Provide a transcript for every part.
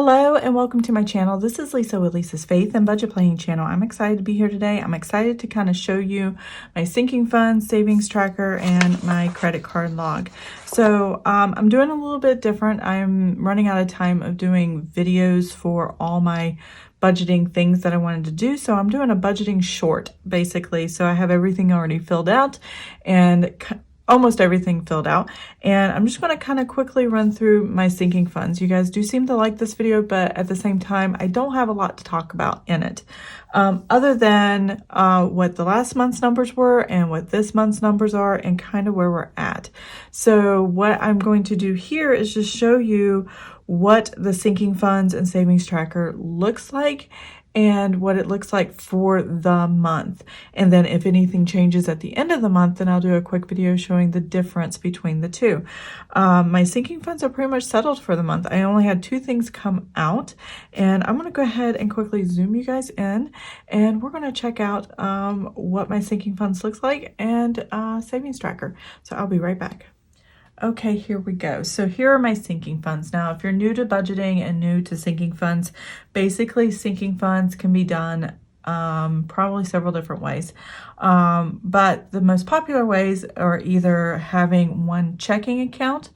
Hello and welcome to my channel. This is Lisa with Lisa's Faith and Budget Planning channel. I'm excited to be here today. I'm excited to kind of show you my sinking funds, savings tracker, and my credit card log. So I'm doing a little bit different. I'm running out of time of doing videos for all my budgeting things that I wanted to do. So I'm doing a budgeting short basically. So I have everything already filled out and almost everything filled out, and I'm just going to kind of quickly run through my sinking funds. You guys do seem to like this video, but at the same time I don't have a lot to talk about in it other than what the last month's numbers were and what this month's numbers are and kind of where we're at. So what I'm going to do here is just show you what the sinking funds and savings tracker looks like and what it looks like for the month. And then if anything changes at the end of the month, then I'll do a quick video showing the difference between the two. My sinking funds are pretty much settled for the month. I only had two things come out, and I'm going to go ahead and quickly zoom you guys in, and we're going to check out what my sinking funds looks like and savings tracker. So I'll be right back. Okay, here we go. So here are my sinking funds. Now, if you're new to budgeting and new to sinking funds, basically sinking funds can be done probably several different ways. But the most popular ways are either having one checking account,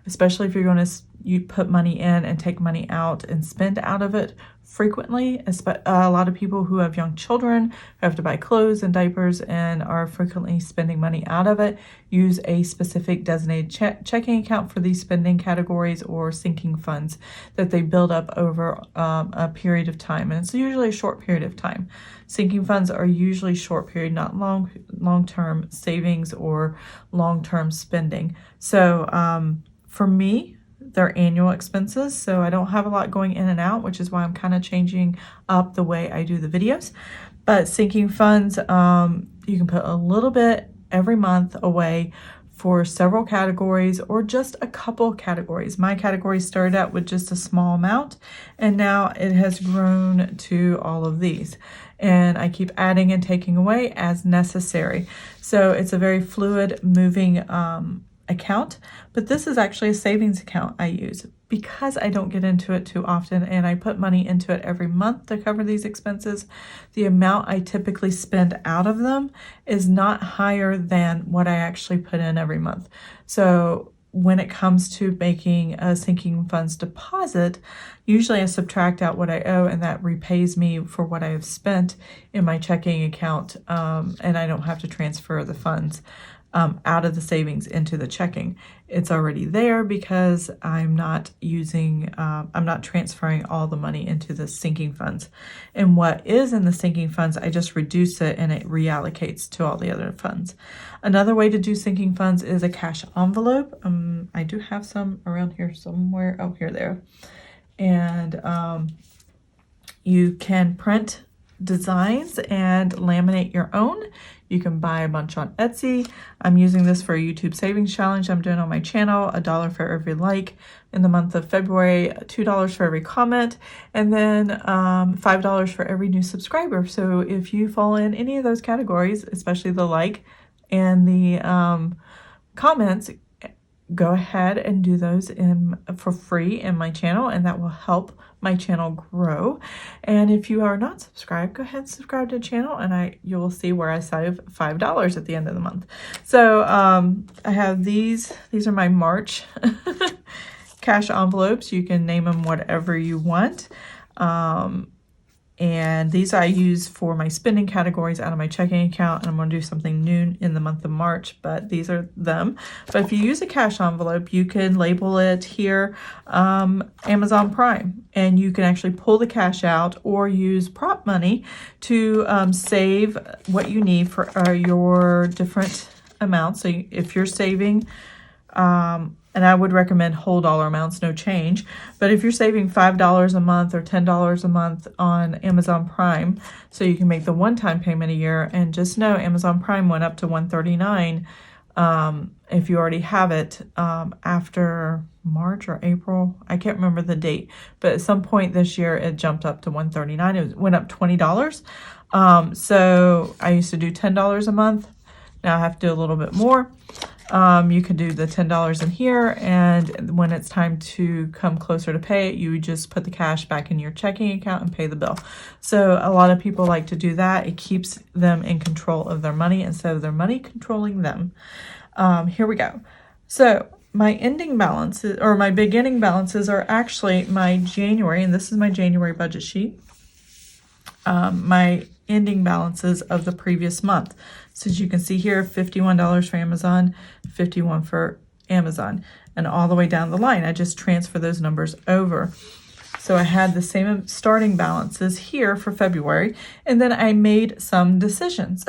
especially if you're going to put money in and take money out and spend out of it frequently. A lot of people who have young children who have to buy clothes and diapers and are frequently spending money out of it use a specific designated checking account for these spending categories or sinking funds that they build up over a period of time, and it's usually a short period of time. Sinking funds are usually short period, not long-term savings or long-term spending. So for me, they're annual expenses, so I don't have a lot going in and out, which is why I'm kind of changing up the way I do the videos. But sinking funds, you can put a little bit every month away for several categories or just a couple categories. My category started out with just a small amount, and now it has grown to all of these. And I keep adding and taking away as necessary. So it's a very fluid, moving account, but this is actually a savings account I use because I don't get into it too often and I put money into it every month to cover these expenses. The amount I typically spend out of them is not higher than what I actually put in every month. So when it comes to making a sinking funds deposit, usually I subtract out what I owe, and that repays me for what I have spent in my checking account, and I don't have to transfer the funds out of the savings into the checking. It's already there because I'm not transferring all the money into the sinking funds. And what is in the sinking funds, I just reduce it and it reallocates to all the other funds. Another way to do sinking funds is a cash envelope. I do have some around here somewhere. Oh, here, there. And you can print designs and laminate your own. You can buy a bunch on Etsy. I'm using this for a YouTube savings challenge I'm doing on my channel, $1 for every like in the month of February, $2 for every comment, and then $5 for every new subscriber. So if you fall in any of those categories, especially the like and the comments, go ahead and do those for free in my channel, and that will help my channel grow. And if you are not subscribed, go ahead and subscribe to the channel, and you will see where I save $5 at the end of the month. So I have these are my March cash envelopes. You can name them whatever you want. And these I use for my spending categories out of my checking account. And I'm going to do something new in the month of March, but these are them. But if you use a cash envelope, you can label it here Amazon Prime. And you can actually pull the cash out or use prop money to save what you need for your different amounts. So if you're saving and I would recommend whole dollar amounts, no change. But if you're saving $5 a month or $10 a month on Amazon Prime, so you can make the one-time payment a year, and just know Amazon Prime went up to $139 if you already have it after March or April. I can't remember the date, but at some point this year it jumped up to $139. It went up $20. So I used to do $10 a month. Now I have to do a little bit more. You can do the $10 in here, and when it's time to come closer to pay it, you just put the cash back in your checking account and pay the bill. So a lot of people like to do that. It keeps them in control of their money instead of their money controlling them. Here we go. So my ending balances, or my beginning balances, are actually my January, and this is my January budget sheet. My ending balances of the previous month. So as you can see here, $51 for Amazon, $51 for Amazon, and all the way down the line, I just transfer those numbers over. So I had the same starting balances here for February, and then I made some decisions.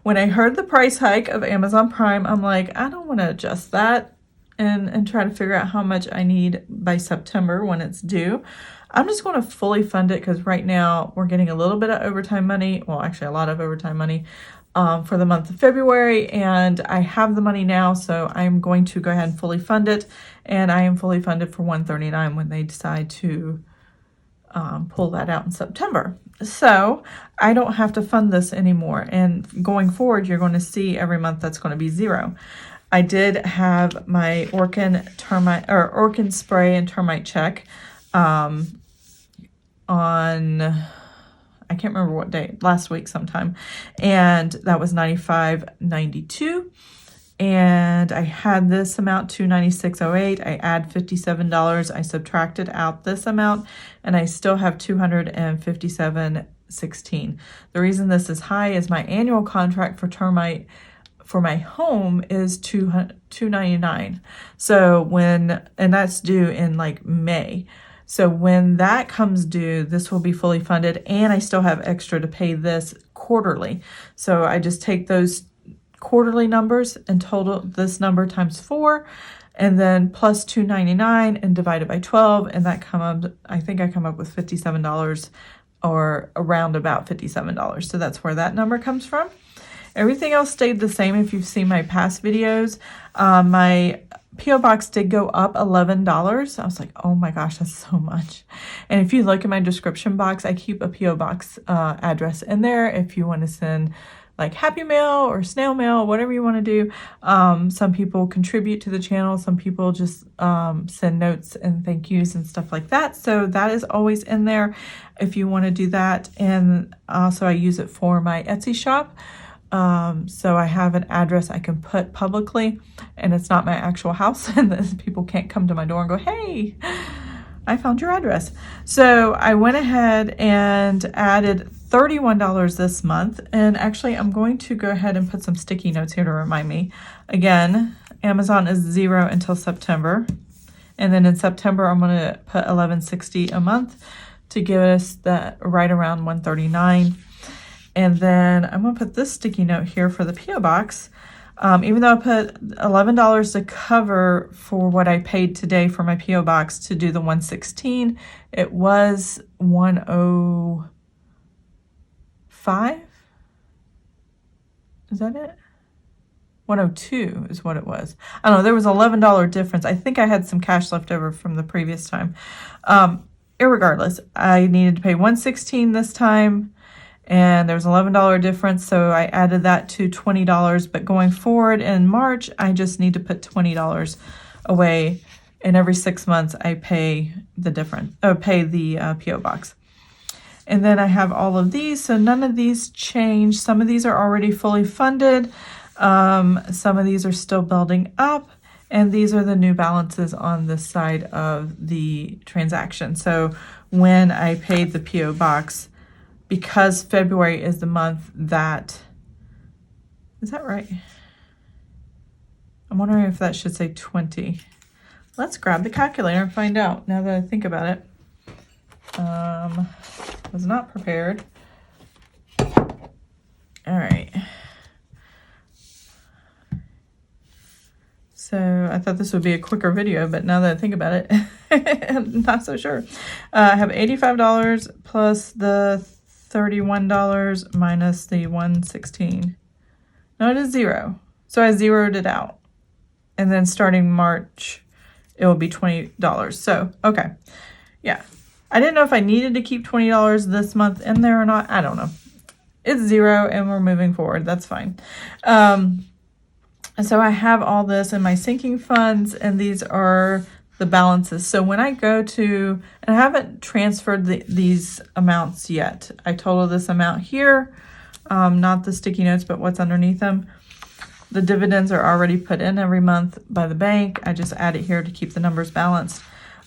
When I heard the price hike of Amazon Prime, I'm like, I don't want to adjust that and try to figure out how much I need by September when it's due. I'm just going to fully fund it because right now we're getting a little bit of overtime money. Well, actually a lot of overtime money for the month of February, and I have the money now, so I'm going to go ahead and fully fund it, and I am fully funded for $139 when they decide to pull that out in September. So I don't have to fund this anymore, and going forward, you're going to see every month that's going to be zero. I did have my Orkin spray and termite check on, I can't remember what day, last week sometime, and that was $95.92, and I had this amount $296.08. I add $57. I subtracted out this amount, and I still have $257.16. The reason this is high is my annual contract for termite for my home is $299. So and that's due in like May. So when that comes due, this will be fully funded, and I still have extra to pay this quarterly. So I just take those quarterly numbers and total this number times 4, and then plus $299 and divide it by 12, and that I think I come up with $57, or around about $57. So that's where that number comes from. Everything else stayed the same if you've seen my past videos. My P.O. Box did go up $11. I was like, oh my gosh, that's so much. And if you look at my description box, I keep a P.O. Box address in there if you want to send like Happy Mail or Snail Mail, whatever you want to do. Some people contribute to the channel. Some people just send notes and thank yous and stuff like that. So that is always in there if you want to do that. And also I use it for my Etsy shop. So I have an address I can put publicly, and it's not my actual house, and then people can't come to my door and go, hey, I found your address. So I went ahead and added $31 this month, and actually I'm going to go ahead and put some sticky notes here to remind me. Again, Amazon is 0 until September, and then in September I'm going to put $11.60 a month to give us that right around $139. And then I'm going to put this sticky note here for the P.O. Box. Even though I put $11 to cover for what I paid today for my P.O. Box to do the $116, it was $105? Is that it? $102 is what it was. I don't know, there was an $11 difference. I think I had some cash left over from the previous time. Irregardless, I needed to pay $116 this time, and there was an $11 difference, so I added that to $20. But going forward in March, I just need to put $20 away, and every 6 months I pay the difference, pay the P.O. Box. And then I have all of these, so none of these change. Some of these are already fully funded. Some of these are still building up, and these are the new balances on this side of the transaction. So when I paid the P.O. Box, because February is the month that, is that right? I'm wondering if that should say 20. Let's grab the calculator and find out now that I think about it. Was not prepared. All right. So I thought this would be a quicker video, but now that I think about it, I'm not so sure. I have $85 plus the $31 minus the $116. No, it is 0. So I zeroed it out. And then starting March, it will be $20. So, okay. Yeah. I didn't know if I needed to keep $20 this month in there or not. I don't know. It's 0 and we're moving forward. That's fine. And so I have all this in my sinking funds, and these are the balances. So when I go to, and I haven't transferred these amounts yet. I total this amount here, not the sticky notes, but what's underneath them. The dividends are already put in every month by the bank. I just add it here to keep the numbers balanced.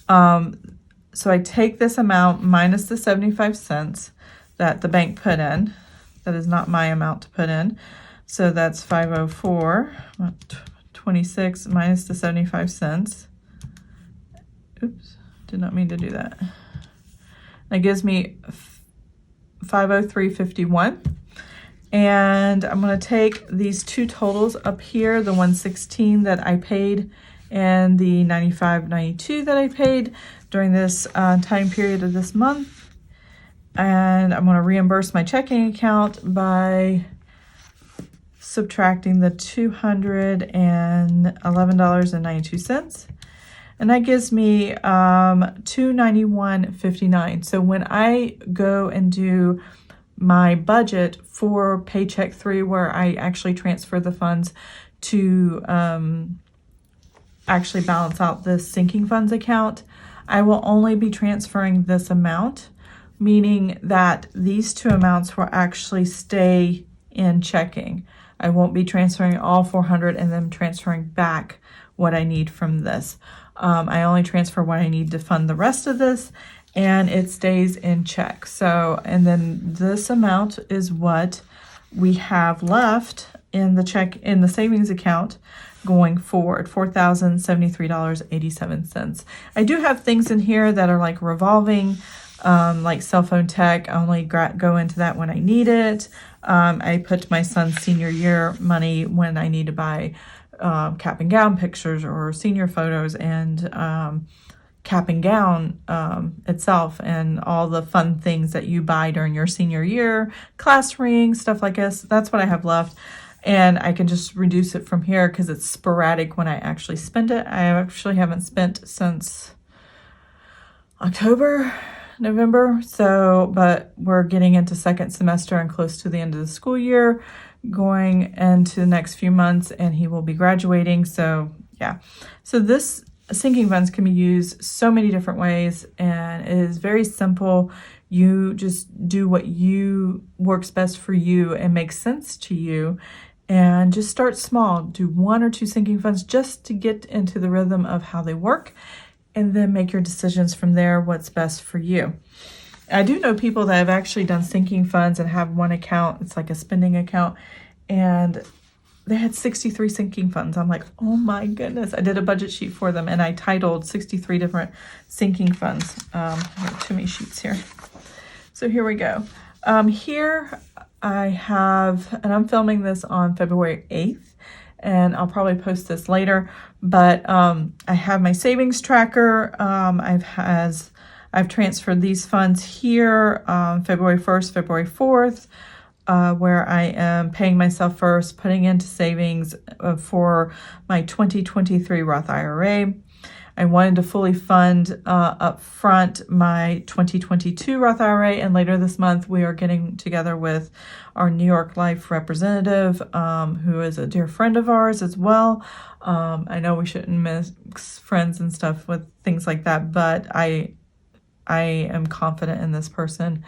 So I take this amount minus the 75 cents that the bank put in. That is not my amount to put in. So that's 504.26 minus the 75 cents. Oops, did not mean to do that. That gives me 503.51. And I'm going to take these two totals up here, the 116 that I paid and the 95.92 that I paid during this time period of this month. And I'm going to reimburse my checking account by subtracting the $211.92. And that gives me $291.59. So when I go and do my budget for Paycheck 3, where I actually transfer the funds to actually balance out this sinking funds account, I will only be transferring this amount, meaning that these two amounts will actually stay in checking. I won't be transferring all 400 and then transferring back what I need from this. I only transfer what I need to fund the rest of this, and it stays in check. So, and then this amount is what we have left in the check, in the savings account going forward, $4,073.87. I do have things in here that are like revolving, like cell phone tech. I only go into that when I need it. I put my son's senior year money when I need to buy cap and gown pictures or senior photos, and cap and gown itself, and all the fun things that you buy during your senior year, class ring, stuff like this. That's what I have left. And I can just reduce it from here because it's sporadic when I actually spend it. I actually haven't spent since October, November. So, but we're getting into second semester and close to the end of the school year, going into the next few months, and he will be graduating. So yeah, so this sinking funds can be used so many different ways, and it is very simple. You just do what works best for you and makes sense to you, and just start small. Do 1 or 2 sinking funds just to get into the rhythm of how they work, and then make your decisions from there, what's best for you. I do know people that have actually done sinking funds and have one account. It's like a spending account, and they had 63 sinking funds. I'm like, oh my goodness. I did a budget sheet for them, and I titled 63 different sinking funds. I have too many sheets here. So here we go. Here I have, and I'm filming this on February 8th, and I'll probably post this later, but I have my savings tracker. I've transferred these funds here, February 1st, February 4th, where I am paying myself first, putting into savings for my 2023 Roth IRA. I wanted to fully fund up front my 2022 Roth IRA, and later this month we are getting together with our New York Life representative, who is a dear friend of ours as well. I know we shouldn't mix friends and stuff with things like that, but I am confident in this person.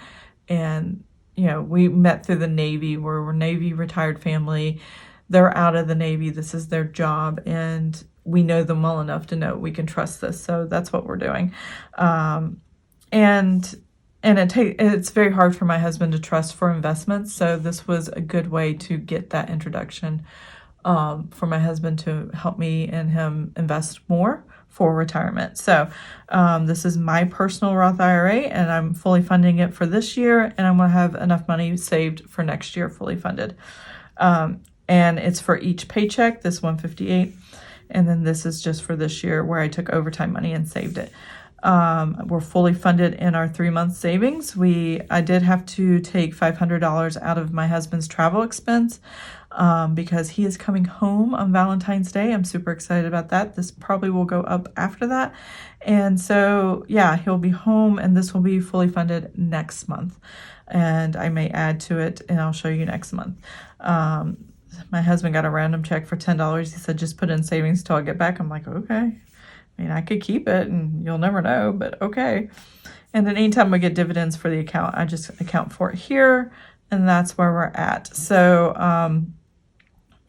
And you know, we met through the Navy. We're a Navy retired family. They're out of the Navy. This is their job, and we know them well enough to know we can trust this. So that's what we're doing. And it's very hard for my husband to trust for investments. So this was a good way to get that introduction for my husband to help me and him invest more for retirement. So this is my personal Roth IRA, and I'm fully funding it for this year, and I'm going to have enough money saved for next year, fully funded. And it's for each paycheck, this 158, and then this is just for this year where I took overtime money and saved it. We're fully funded in our 3-month savings. I did have to take $500 out of my husband's travel expense because he is coming home on Valentine's Day. I'm super excited about that. This probably will go up after that. And so, yeah, he'll be home, and this will be fully funded next month. And I may add to it, and I'll show you next month. my husband got a random check for $10. He said, just put in savings till I get back. I'm like, okay. I mean, I could keep it and you'll never know, but okay. And then anytime we get dividends for the account, I just account for it here, and that's where we're at. So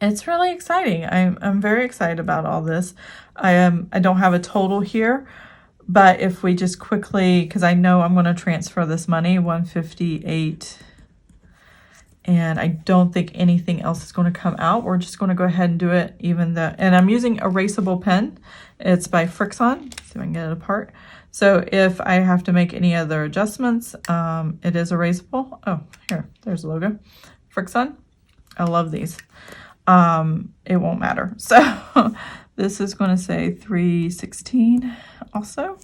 it's really exciting. I'm very excited about all this. I don't have a total here, but if we just quickly, because I know I'm going to transfer this money, 158, and I don't think anything else is going to come out. We're just going to go ahead and do it, even though, and I'm using erasable pen. It's by Frixon. See if I can get it apart. So if I have to make any other adjustments, it is erasable. Oh, here, there's the logo. Frixon. I love these. It won't matter. So this is going to say 316 also.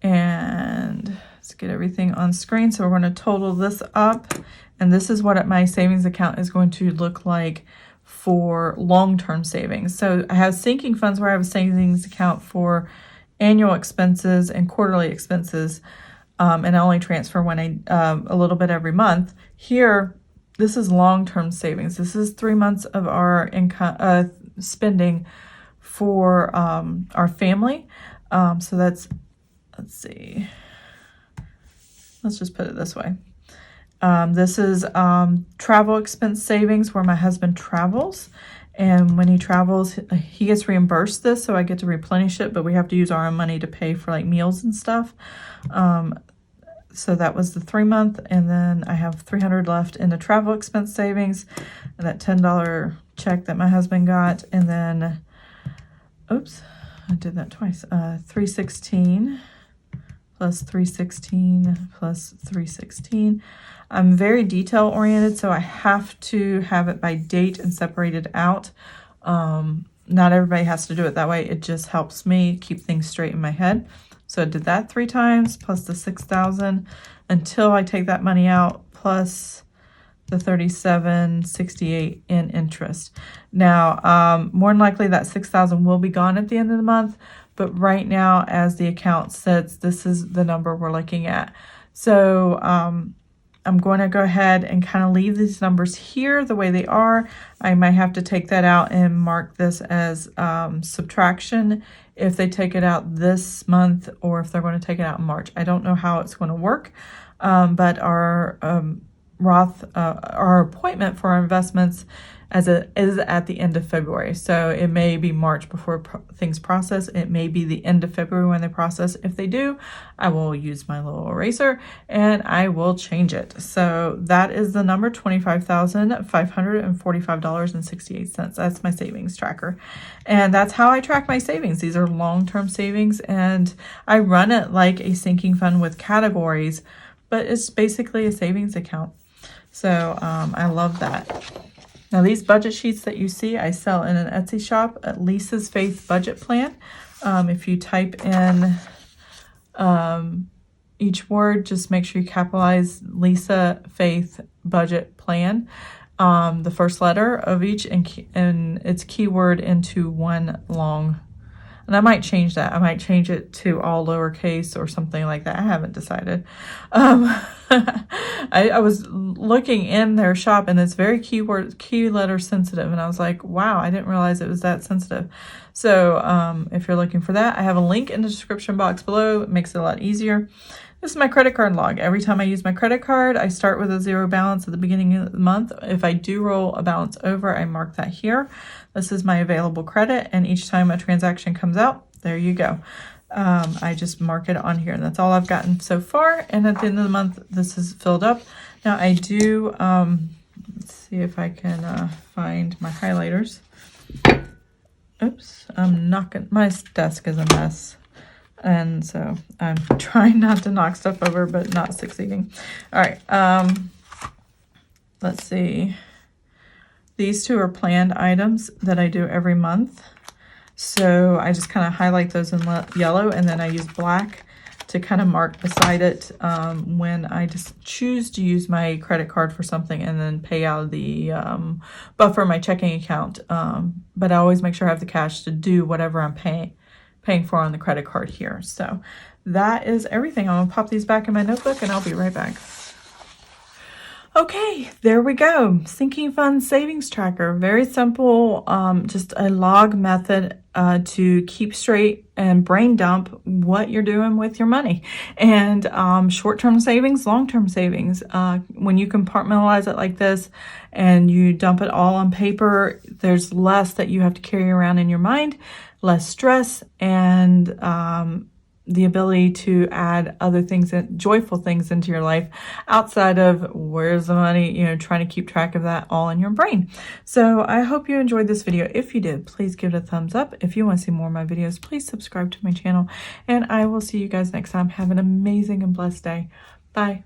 And let's get everything on screen. So we're going to total this up. And this is what my savings account is going to look like for long-term savings. So I have sinking funds where I have a savings account for annual expenses and quarterly expenses, and I only transfer when a little bit every month. Here, this is long-term savings. This is 3 months of our income spending for our family. So that's, let's see, let's just put it this way. This is travel expense savings where my husband travels. And when he travels, he gets reimbursed this, so I get to replenish it, but we have to use our own money to pay for like meals and stuff. So that was the 3 month, and then I have $300 left in the travel expense savings, and that $10 check that my husband got, and then, oops, I did that twice. 316 plus 316 plus 316. I'm very detail oriented, so I have to have it by date and separated out. Not everybody has to do it that way. It just helps me keep things straight in my head. So I did that 3 times plus the 6,000 until I take that money out, plus the 37.68 in interest. Now, more than likely that 6,000 will be gone at the end of the month, but right now, as the account sits, this is the number we're looking at. So I'm going to go ahead and kind of leave these numbers here the way they are. I might have to take that out and mark this as subtraction if they take it out this month or if they're going to take it out in March. I don't know how it's going to work, but our Roth, our appointment for our investments is at the end of February. So it may be March before things process. It may be the end of February when they process. If they do, I will use my little eraser and I will change it. So that is the number, $25,545.68. That's my savings tracker. And that's how I track my savings. These are long-term savings, and I run it like a sinking fund with categories, but it's basically a savings account. So I love that. Now these budget sheets that you see, I sell in an Etsy shop at Lisa's Faith Budget Plan. If you type in each word, just make sure you capitalize Lisa Faith Budget Plan, the first letter of each, and its keyword into one long. And I might change that. I might change it to all lowercase or something like that. I haven't decided. I was looking in their shop, and it's very key letter sensitive. And I was like, wow, I didn't realize it was that sensitive. So if you're looking for that, I have a link in the description box below. It makes it a lot easier. This is my credit card log. Every time I use my credit card, I start with a zero balance at the beginning of the month. If I do roll a balance over, I mark that here. This is my available credit, and each time a transaction comes out, there you go. I just mark it on here, and that's all I've gotten so far. And at the end of the month, this is filled up. Now I do, let's see if I can find my highlighters. Oops, I'm knocking, my desk is a mess. And so I'm trying not to knock stuff over, but not succeeding. All right, let's see. These two are planned items that I do every month. So I just kind of highlight those in yellow, and then I use black to kind of mark beside it when I just choose to use my credit card for something and then pay out of the buffer my checking account. But I always make sure I have the cash to do whatever I'm paying for on the credit card here. So that is everything. I'm gonna pop these back in my notebook and I'll be right back. Okay, there we go. Sinking fund savings tracker. Very simple, just a log method to keep straight and brain dump what you're doing with your money. And short-term savings, long-term savings. When you compartmentalize it like this and you dump it all on paper, there's less that you have to carry around in your mind, less stress, and the ability to add other things, joyful things into your life outside of where's the money, trying to keep track of that all in your brain. So I hope you enjoyed this video. If you did, please give it a thumbs up. If you want to see more of my videos, please subscribe to my channel, and I will see you guys next time. Have an amazing and blessed day. Bye.